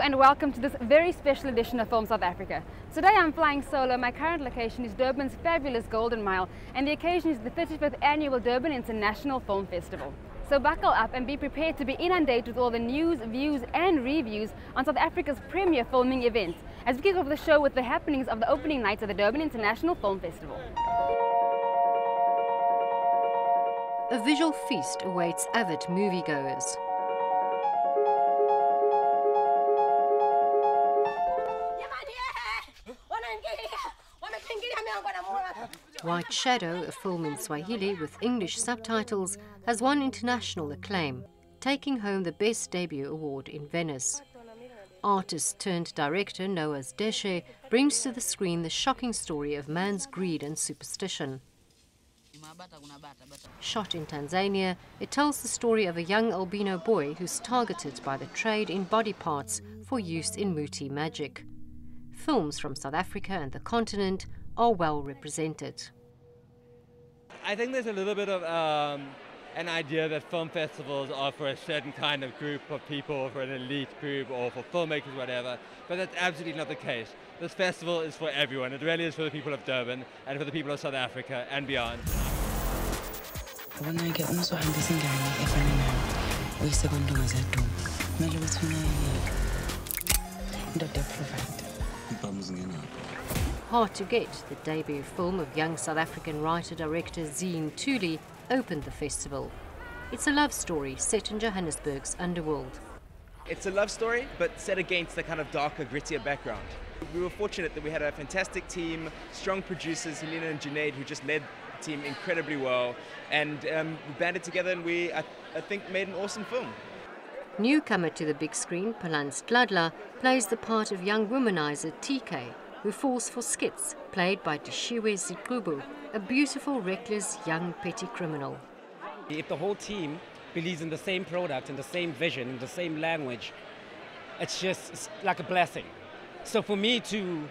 and welcome to this very special edition of Film South Africa. Today I'm flying solo. My current location is Durban's fabulous Golden Mile, and the occasion is the 35th annual Durban International Film Festival. So buckle up and be prepared to be inundated with all the news, views and reviews on South Africa's premier filming events as we kick off the show with the happenings of the opening nights of the Durban International Film Festival. A visual feast awaits avid moviegoers. White Shadow, a film in Swahili with English subtitles, has won international acclaim, taking home the Best Debut Award in Venice. Artist-turned-director Noah Deshe brings to the screen the shocking story of man's greed and superstition. Shot in Tanzania, it tells the story of a young albino boy who's targeted by the trade in body parts for use in Muti magic. Films from South Africa and the continent are well represented. I think there's a little bit of an idea that film festivals are for a certain kind of group of people, for an elite group or for filmmakers, whatever, but that's absolutely not the case. This festival is for everyone. It really is for the people of Durban and for the people of South Africa and beyond. Hard to Get, the debut film of young South African writer-director Zine Thuli, opened the festival. It's a love story set in Johannesburg's underworld. It's a love story, but set against the kind of darker, grittier background. We were fortunate that we had a fantastic team, strong producers, Helena and Junaid, who just led the team incredibly well, and we banded together and we, I think, made an awesome film. Newcomer to the big screen, Palance Tladla, plays the part of young womanizer TK, who falls for skits, played by Dishiwe Zikubu, a beautiful, reckless, young petty criminal. If the whole team believes in the same product, in the same vision, in the same language, it's like a blessing. So for me to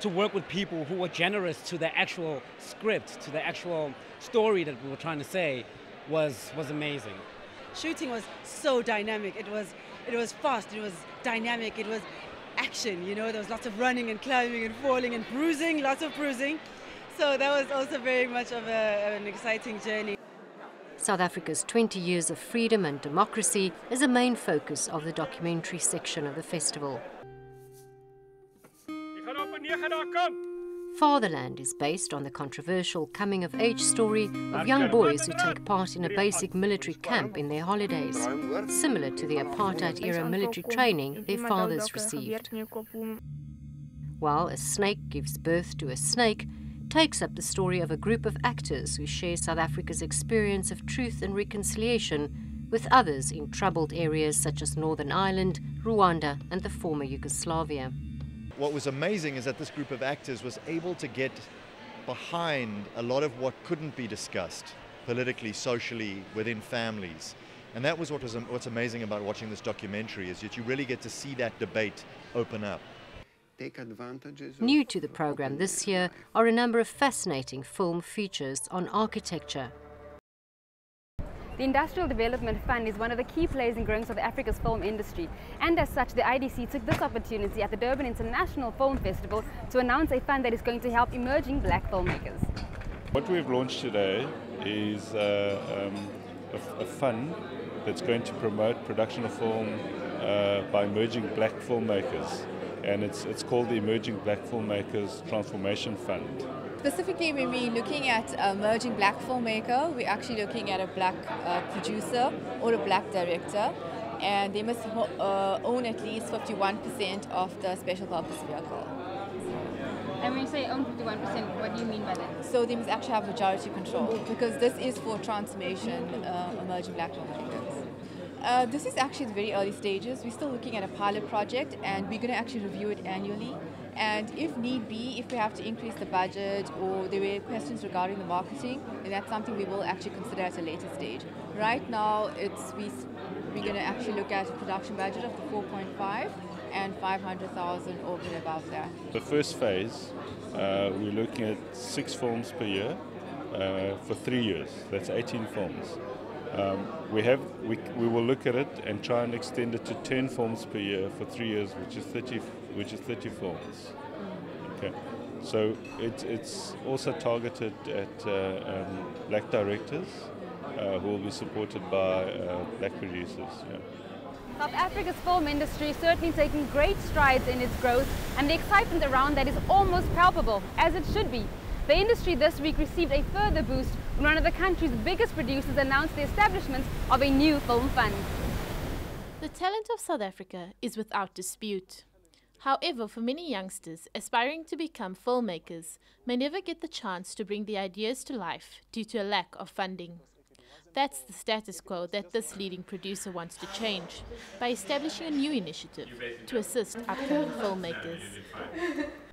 work with people who were generous to the actual script, to the actual story that we were trying to say, was amazing. Shooting was so dynamic. It was fast, it was dynamic, it was action, you know, there was lots of running and climbing and falling and bruising, lots of bruising. So that was also very much of an exciting journey. South Africa's 20 years of freedom and democracy is a main focus of the documentary section of the festival. Fatherland is based on the controversial coming-of-age story of young boys who take part in a basic military camp in their holidays, similar to the apartheid-era military training their fathers received. While A Snake Gives Birth to a Snake takes up the story of a group of actors who share South Africa's experience of truth and reconciliation with others in troubled areas such as Northern Ireland, Rwanda and the former Yugoslavia. What was amazing is that this group of actors was able to get behind a lot of what couldn't be discussed politically, socially, within families. And that was what's amazing about watching this documentary, is that you really get to see that debate open up. New to the program this year are a number of fascinating film features on architecture. The Industrial Development Fund is one of the key players in growing South Africa's film industry, and as such the IDC took this opportunity at the Durban International Film Festival to announce a fund that is going to help emerging black filmmakers. What we've launched today is a fund that's going to promote production of film by emerging black filmmakers, and it's called the Emerging Black Filmmakers Transformation Fund. Specifically, when we're looking at emerging black filmmaker, we're actually looking at a black producer or a black director, and they must own at least 51% of the special purpose vehicle. And when you say own 51%, what do you mean by that? So they must actually have majority control, because this is for transformation emerging black filmmakers. This is actually the very early stages. We're still looking at a pilot project, and we're going to actually review it annually. And if need be, if we have to increase the budget or there were questions regarding the marketing, then that's something we will actually consider at a later stage. Right now, we're going to actually look at a production budget of the 4.5 and 500,000 over and above that. The first phase, we're looking at 6 films per year for 3 years. That's 18 films. We will look at it and try and extend it to 10 films per year for 3 years, which is 30 films. Okay, so it's also targeted at black directors who will be supported by black producers. Yeah. South Africa's film industry is certainly taking great strides in its growth, and the excitement around that is almost palpable, as it should be. The industry this week received a further boost when one of the country's biggest producers announced the establishment of a new film fund. The talent of South Africa is without dispute. However, for many youngsters aspiring to become filmmakers may never get the chance to bring the ideas to life due to a lack of funding. That's the status quo that this leading producer wants to change by establishing a new initiative to assist upcoming filmmakers.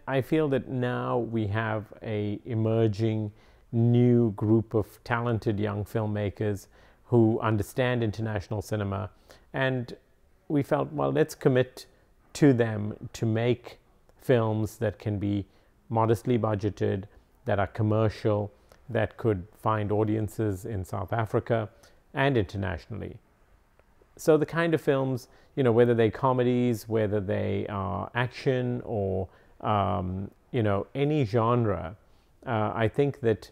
I feel that now we have an emerging new group of talented young filmmakers who understand international cinema, and we felt, well, let's commit to them to make films that can be modestly budgeted, that are commercial, that could find audiences in South Africa and internationally. So the kind of films, you know, whether they're comedies, whether they are action or you know, any genre, I think that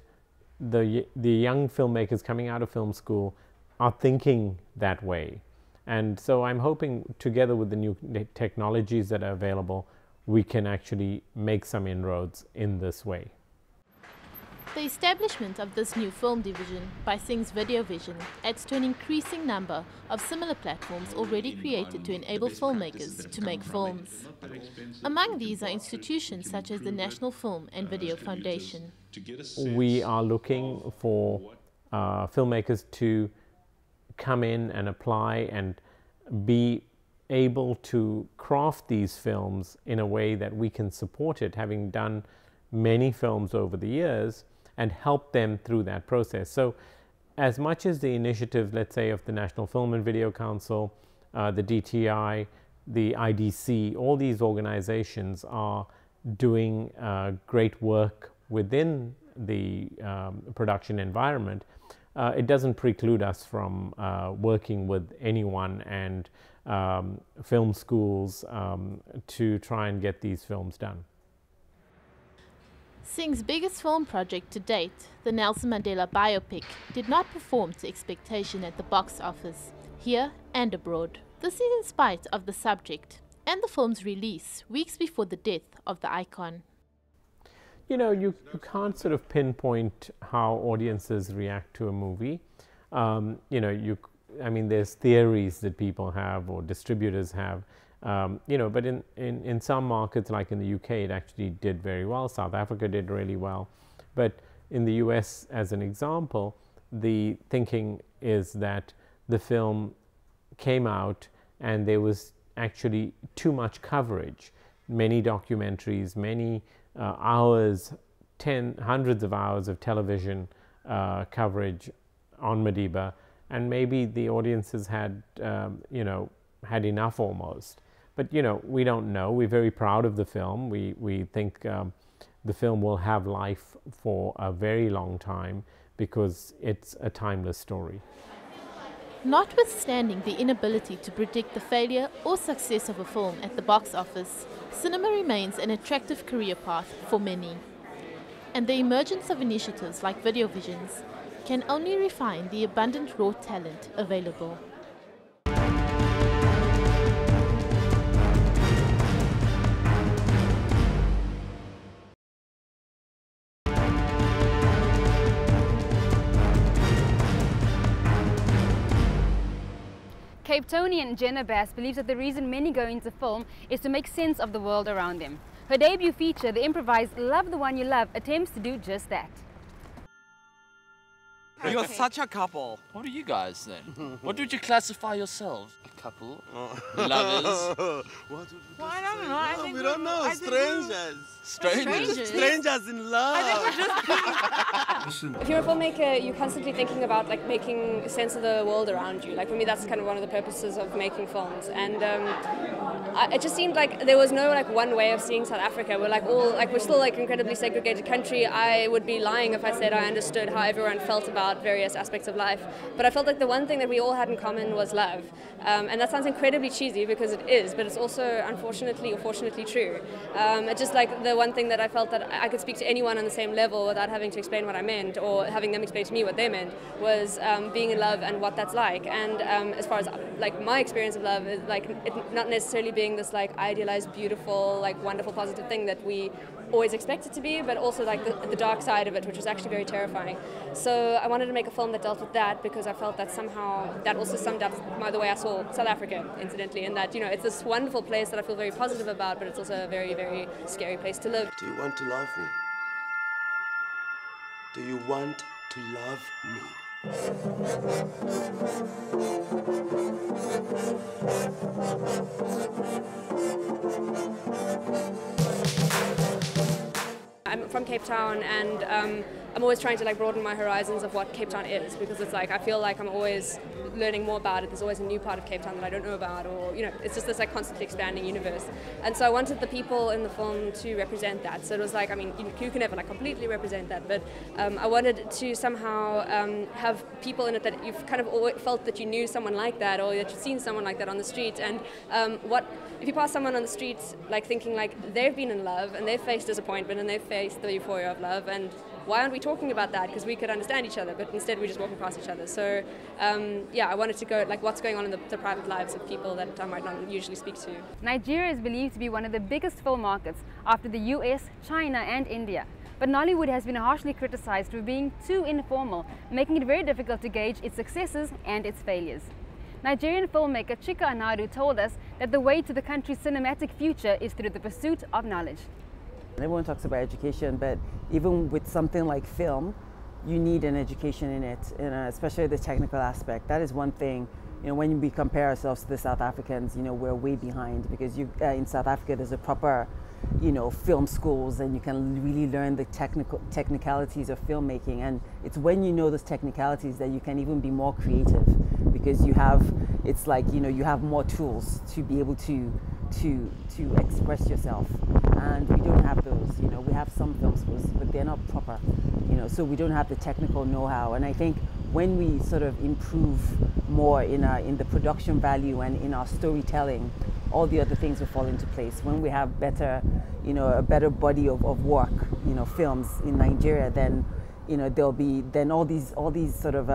the young filmmakers coming out of film school are thinking that way. And so I'm hoping, together with the new technologies that are available, we can actually make some inroads in this way. The establishment of this new film division by Sing's Video Vision adds to an increasing number of similar platforms already created to enable filmmakers to make films. Among these are institutions such as the National Film and Video Foundation. We are looking for filmmakers to come in and apply and be able to craft these films in a way that we can support it, having done many films over the years, and help them through that process. So as much as the initiative, let's say, of the National Film and Video Council, the DTI, the IDC, all these organizations are doing great work within the production environment, it doesn't preclude us from working with anyone and film schools to try and get these films done. Sing's biggest film project to date, the Nelson Mandela biopic, did not perform to expectation at the box office, here and abroad. This is in spite of the subject and the film's release weeks before the death of the icon. You know, you can't sort of pinpoint how audiences react to a movie. You know, I mean, there's theories that people have or distributors have. You know, but in some markets, like in the UK, it actually did very well. South Africa did really well. But in the US, as an example, the thinking is that the film came out and there was actually too much coverage. Many documentaries, many hours, hundreds of hours of television coverage on Madiba, and maybe the audiences had, you know, had enough almost. But, you know, we don't know. We're very proud of the film. We think the film will have life for a very long time because it's a timeless story. Notwithstanding the inability to predict the failure or success of a film at the box office, cinema remains an attractive career path for many. And the emergence of initiatives like Video Visions can only refine the abundant raw talent available. Cape Townian Jenna Bass believes that the reason many go into film is to make sense of the world around them. Her debut feature, the improvised Love the One You Love, attempts to do just that. You're such a couple. What are you guys then? What would you classify yourselves? A couple? Lovers? Well, I don't know. I think we don't know. Strangers. Strangers? Strangers in love. I think we're If you're a filmmaker, you're constantly thinking about like making sense of the world around you. Like for me, that's kind of one of the purposes of making films. And it just seemed like there was no like one way of seeing South Africa. We're still like incredibly segregated country. I would be lying if I said I understood how everyone felt about about various aspects of life. But I felt like the one thing that we all had in common was love. And that sounds incredibly cheesy because it is, but it's also unfortunately or fortunately true. It's just like the one thing that I felt that I could speak to anyone on the same level without having to explain what I meant or having them explain to me what they meant was being in love and what that's like. And as far as like my experience of love is like it not necessarily being this like idealized, beautiful, like wonderful, positive thing that we always expect it to be, but also like the dark side of it, which was actually very terrifying. So I wanted to make a film that dealt with that because I felt that somehow that also summed up the way I saw South Africa, incidentally, in that, you know, it's this wonderful place that I feel very positive about, but it's also a very, very scary place to live. Do you want to love me? Do you want to love me? I'm from Cape Town, and I'm always trying to like broaden my horizons of what Cape Town is, because it's like I feel like I'm always learning more about it. There's always a new part of Cape Town that I don't know about, or you know, it's just this like constantly expanding universe. And so I wanted the people in the film to represent that. So it was like, I mean, you can never like completely represent that, but I wanted to somehow have people in it that you've kind of always felt that you knew someone like that, or that you've seen someone like that on the street. And if you pass someone on the street like thinking like they've been in love and they've faced disappointment and they've faced the euphoria of love, and why aren't we talking about that? Because we could understand each other, but instead we're just walking past each other. So yeah, I wanted to go like what's going on in the private lives of people that I might not usually speak to. Nigeria is believed to be one of the biggest film markets after the US, China and India. But Nollywood has been harshly criticized for being too informal, making it very difficult to gauge its successes and its failures. Nigerian filmmaker Chika Anadu told us that the way to the country's cinematic future is through the pursuit of knowledge. Everyone talks about education, but even with something like film, you need an education in it, especially the technical aspect. That is one thing. You know, when we compare ourselves to the South Africans, you know, we're way behind, because in South Africa there's a proper, you know, film schools, and you can really learn the technicalities of filmmaking. And it's when you know those technicalities that you can even be more creative, because it's like, you know, you have more tools to be able to express yourself. And we don't have those. You know, we have some film schools, but they're not proper. You know, so we don't have the technical know-how. And I think when we sort of improve more in the production value and in our storytelling, all the other things will fall into place. When we have better, you know, a better body of work, you know, films in Nigeria, then, you know, there'll be then all these sort of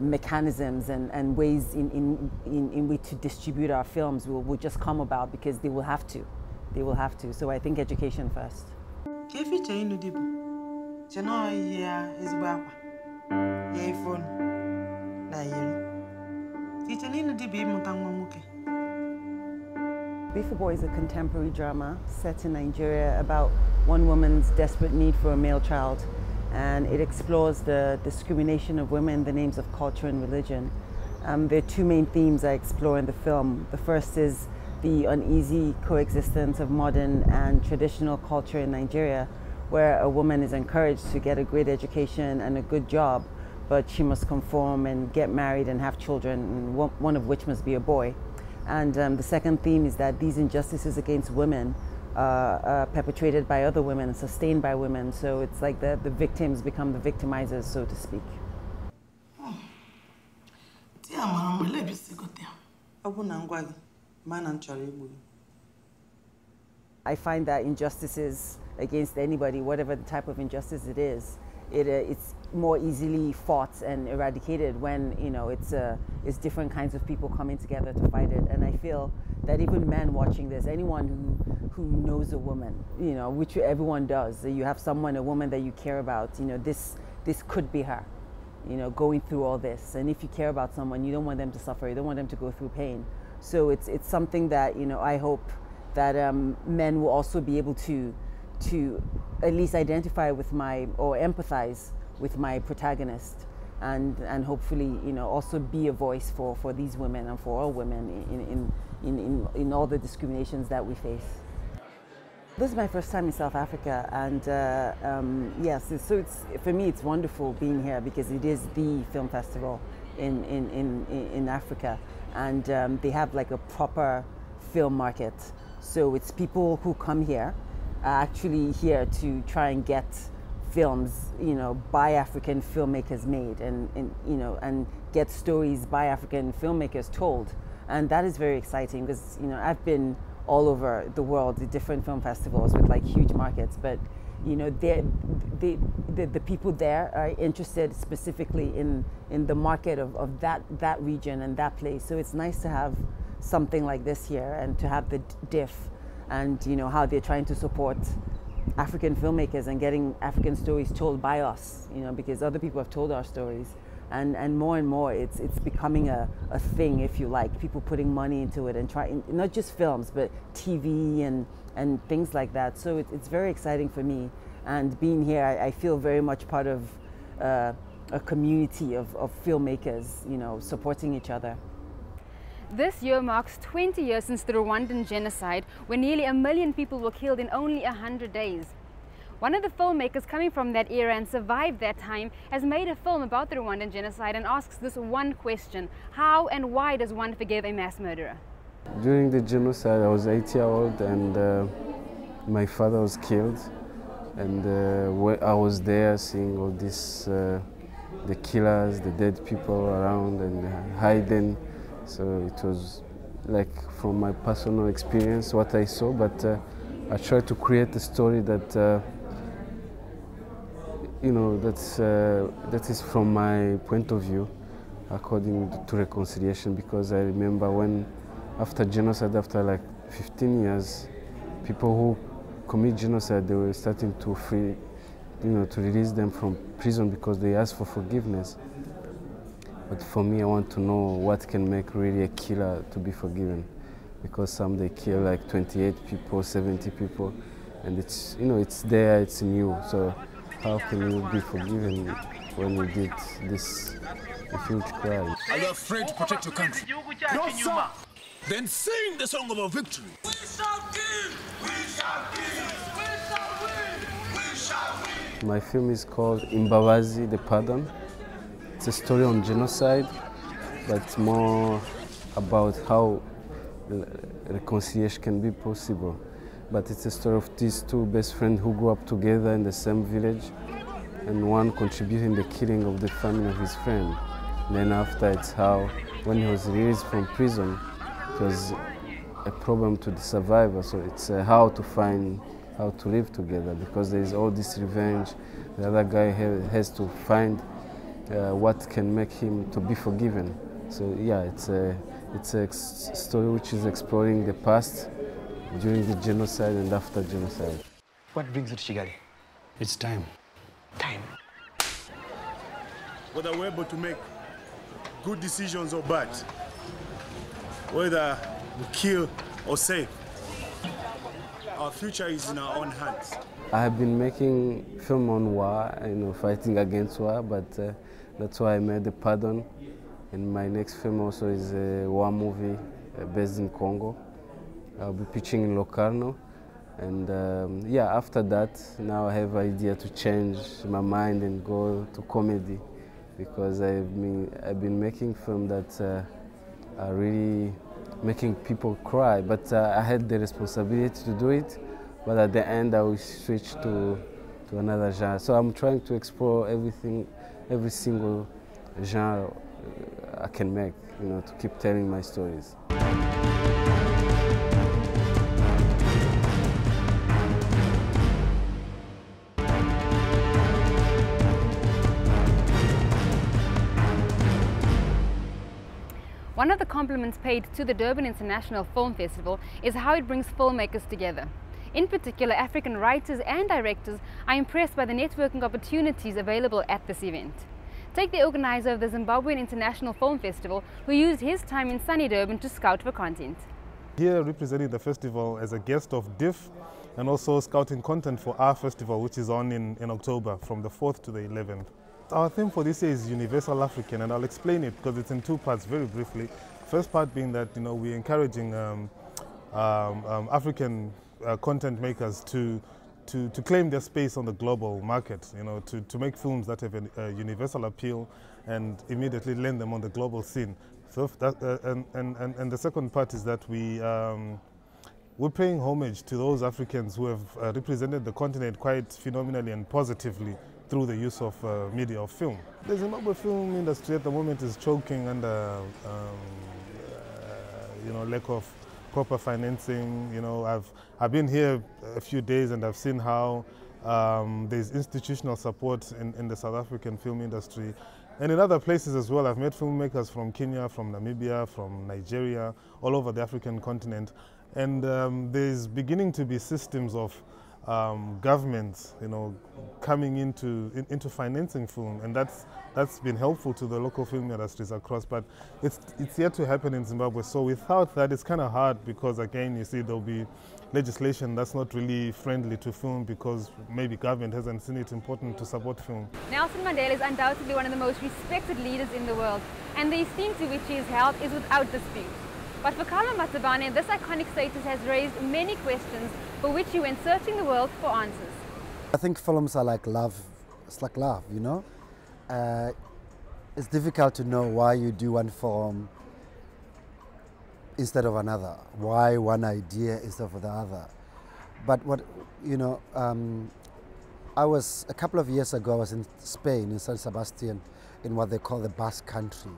mechanisms and ways in which to distribute our films will just come about, because they will have to. They will have to. So I think education first. Beautiful Boy is a contemporary drama set in Nigeria about one woman's desperate need for a male child, and it explores the discrimination of women in the names of culture and religion. There are two main themes I explore in the film. The first is the uneasy coexistence of modern and traditional culture in Nigeria, where a woman is encouraged to get a great education and a good job, but she must conform and get married and have children, one of which must be a boy. And the second theme is that these injustices against women are perpetrated by other women, sustained by women. So it's like the victims become the victimizers, so to speak. I find that injustices against anybody, whatever the type of injustice it is, it's more easily fought and eradicated when, you know, it's different kinds of people coming together to fight it. And I feel that even men watching this, anyone who knows a woman, you know, which everyone does, you have a woman that you care about, you know, this could be her, you know, going through all this. And if you care about someone, you don't want them to suffer, you don't want them to go through pain. So it's something that, you know, I hope that men will also be able to at least identify with or empathize with my protagonist, and hopefully, you know, also be a voice for these women and for all women in all the discriminations that we face. This is my first time in South Africa, and yes, so for me it's wonderful being here, because it is the film festival in Africa, and they have like a proper film market. So it's people who come here are actually here to try and get films, you know, by African filmmakers made, and you know, and get stories by African filmmakers told. And that is very exciting because, you know, I've been all over the world at different film festivals with like huge markets, but you know, the people there are interested specifically in the market of that region and that place. So it's nice to have something like this here, and to have the DIF, and you know, how they're trying to support African filmmakers and getting African stories told by us, you know, because other people have told our stories. And more it's becoming a thing, if you like, people putting money into it and trying, not just films, but TV and things like that. So it's very exciting for me. And being here, I feel very much part of a community of filmmakers, you know, supporting each other. This year marks 20 years since the Rwandan genocide, when nearly 1 million people were killed in only 100 days. One of the filmmakers coming from that era and survived that time has made a film about the Rwandan genocide and asks this one question: how and why does one forgive a mass murderer? During the genocide, I was 8-year-old, and my father was killed. And I was there seeing all this, the killers, the dead people around and hiding. So it was like from my personal experience what I saw, but I tried to create a story that you know, that is from my point of view, according to reconciliation. Because I remember when, after genocide, after like 15 years, people who commit genocide, they were starting to free, you know, to release them from prison because they asked for forgiveness. But for me, I want to know what can make really a killer to be forgiven, because some they kill like 28 people, 70 people, and it's, you know, it's there, it's new. So how can you be forgiven when you did this huge crime? Are you afraid to protect your country? No, sir. Then sing the song of our victory. We shall give! We shall give! We shall win! We shall win! My film is called Imbabazi, the Pardon. It's a story on genocide, but more about how reconciliation can be possible. But it's a story of these two best friends who grew up together in the same village, and one contributing the killing of the family of his friend. And then after, it's how, when he was released from prison, it was a problem to the survivor. So it's how to find, how to live together, because there is all this revenge. The other guy has to find what can make him to be forgiven. So yeah, it's a story which is exploring the past, during the genocide and after genocide. What brings you to Kigali? It's time. Time. Whether we're able to make good decisions or bad, whether we kill or save, our future is in our own hands. I have been making film on war, you know, fighting against war, but that's why I made The Pardon. And my next film also is a war movie based in Congo. I'll be pitching in Locarno, and yeah, after that, now I have an idea to change my mind and go to comedy, because I've been making films that are really making people cry, but I had the responsibility to do it, but at the end I will switch to another genre. So I'm trying to explore everything, every single genre I can make, you know, to keep telling my stories. One of the compliments paid to the Durban International Film Festival is how it brings filmmakers together. In particular, African writers and directors are impressed by the networking opportunities available at this event. Take the organizer of the Zimbabwean International Film Festival, who used his time in sunny Durban to scout for content. Here representing the festival as a guest of DIF, and also scouting content for our festival, which is on in October from the 4th to the 11th. Our theme for this year is Universal African, and I'll explain it because it's in two parts very briefly. First part being that, you know, we're encouraging African content makers to claim their space on the global market, you know, to make films that have a universal appeal and immediately land them on the global scene. So that, and the second part is that we we're paying homage to those Africans who have represented the continent quite phenomenally and positively through the use of media of film. The Zimbabwe film industry at the moment is choking under lack of proper financing. I've been here a few days and I've seen how there's institutional support in the South African film industry. And in other places as well. I've met filmmakers from Kenya, from Namibia, from Nigeria, all over the African continent. And there's beginning to be systems of governments, coming into financing film, and that's been helpful to the local film industries across. But it's yet to happen in Zimbabwe. So without that, it's kind of hard, because again, you see, there'll be legislation that's not really friendly to film, because maybe government hasn't seen it important to support film. Nelson Mandela is undoubtedly one of the most respected leaders in the world, and the esteem to which he is held is without dispute. But for Carlo Matabane, this iconic status has raised many questions for which he went searching the world for answers. I think films are like love. It's like love, It's difficult to know why you do one film instead of another, why one idea instead of the other. But a couple of years ago, I was in Spain, in San Sebastian, in what they call the Basque Country.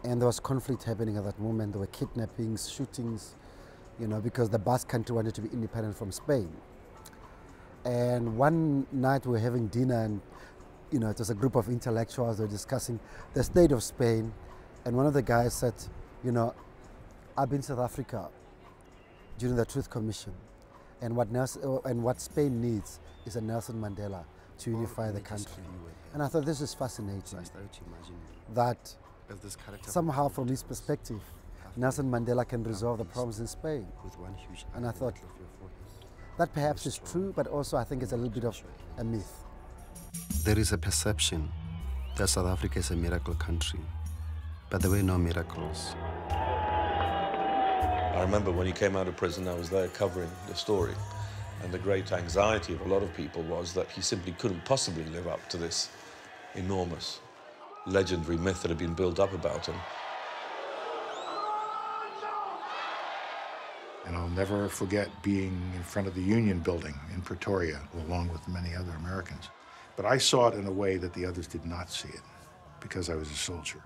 And there was conflict happening at that moment. There were kidnappings, shootings, because the Basque Country wanted to be independent from Spain. And one night we were having dinner, and it was a group of intellectuals. They were discussing the state of Spain. And one of the guys said, I've been to South Africa during the Truth Commission, and what Spain needs is a Nelson Mandela to unify the country. And I thought this is fascinating, that somehow from his perspective, Nelson Mandela can resolve the problems in Spain. And I thought that perhaps is true, but also I think it's a little bit of a myth. There is a perception that South Africa is a miracle country, but there were no miracles. I remember when he came out of prison, I was there covering the story, and the great anxiety of a lot of people was that he simply couldn't possibly live up to this enormous legendary myth that had been built up about him. And I'll never forget being in front of the Union Building in Pretoria, along with many other Americans. But I saw it in a way that the others did not see it, because I was a soldier.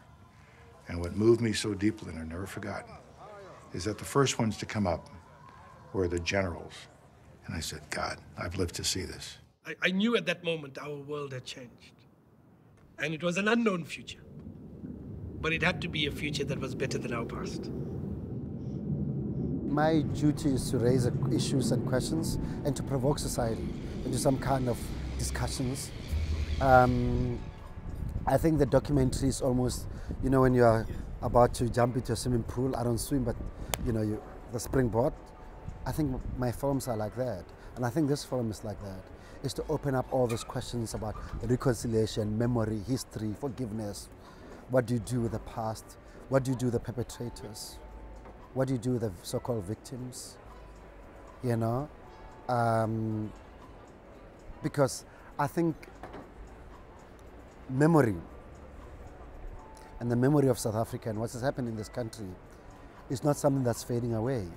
And what moved me so deeply, and I've never forgotten, is that the first ones to come up were the generals. And I said, God, I've lived to see this. I knew at that moment our world had changed. And it was an unknown future. But it had to be a future that was better than our past. My duty is to raise issues and questions and to provoke society into some kind of discussions. I think the documentary is almost, when you are about to jump into a swimming pool, I don't swim, but the springboard. I think my films are like that. And I think this film is like that. Is to open up all those questions about reconciliation, memory, history, forgiveness. What do you do with the past? What do you do with the perpetrators? What do you do with the so-called victims? Because I think memory and the memory of South Africa and what has happened in this country is not something that's fading away.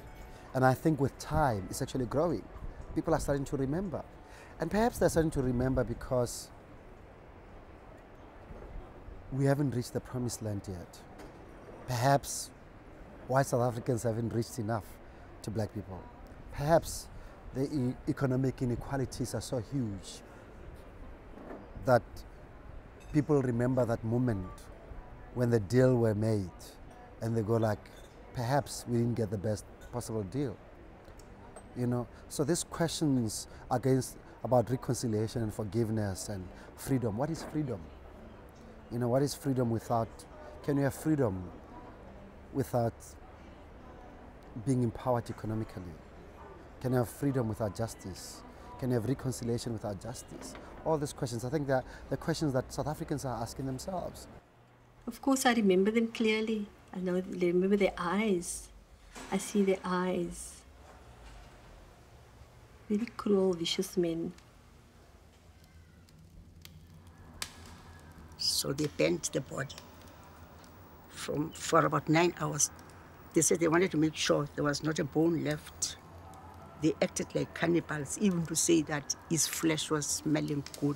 And I think with time, it's actually growing. People are starting to remember. And perhaps they're starting to remember because we haven't reached the promised land yet. Perhaps white South Africans haven't reached enough to black people. Perhaps the economic inequalities are so huge that people remember that moment when the deal were made and they go like, perhaps we didn't get the best possible deal. So these questions about reconciliation and forgiveness and freedom. What is freedom? What is freedom without, can you have freedom without being empowered economically? Can you have freedom without justice? Can you have reconciliation without justice? All these questions, I think they're the questions that South Africans are asking themselves. Of course, I remember them clearly. I remember their eyes. I see their eyes. Very cruel, vicious men. So they bent the body for about 9 hours. They said they wanted to make sure there was not a bone left They acted like cannibals, even to say that his flesh was smelling good.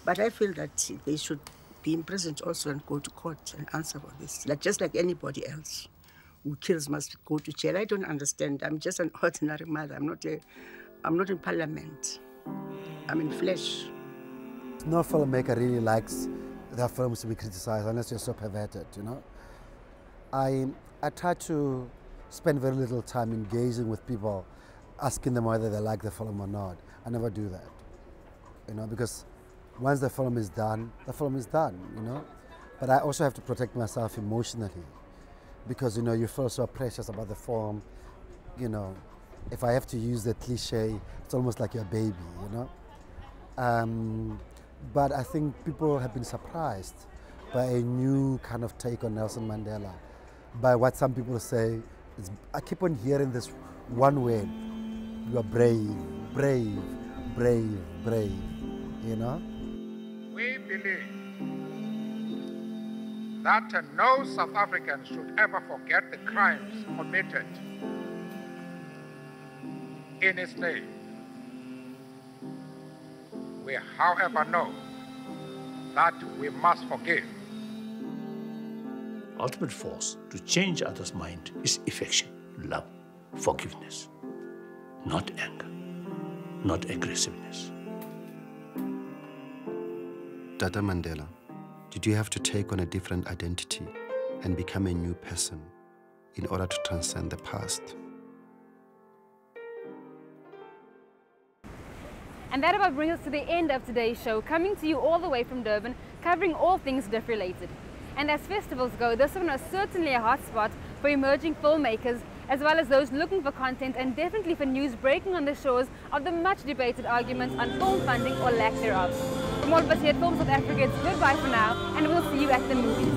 But I feel that they should be imprisoned also and go to court and answer for this. Like, just like anybody else who kills must go to jail. I don't understand. I'm just an ordinary mother. I'm not in parliament. I'm in flesh. No filmmaker really likes their films to be criticized unless you're so perverted, you know. I try to spend very little time engaging with people, asking them whether they like the film or not. I never do that, you know, because once the film is done, you know. But I also have to protect myself emotionally because, you know, you feel so precious about the film, you know. If I have to use the cliche, it's almost like your baby, you know. But I think people have been surprised by a new kind of take on Nelson Mandela, by what some people say. I keep on hearing this one word: you are brave, brave, brave, brave, you know? We believe that no South African should ever forget the crimes committed in his name. We, however, know that we must forgive. Ultimate force to change others' mind is affection, love, forgiveness, not anger, not aggressiveness. Tata Mandela, did you have to take on a different identity and become a new person in order to transcend the past? And that about brings us to the end of today's show, coming to you all the way from Durban, covering all things DIF related. And as festivals go, this one was certainly a hotspot for emerging filmmakers, as well as those looking for content, and definitely for news breaking on the shores of the much debated arguments on film funding or lack thereof. From all of us here at Film South Africa, it's goodbye for now, and we'll see you at the movies.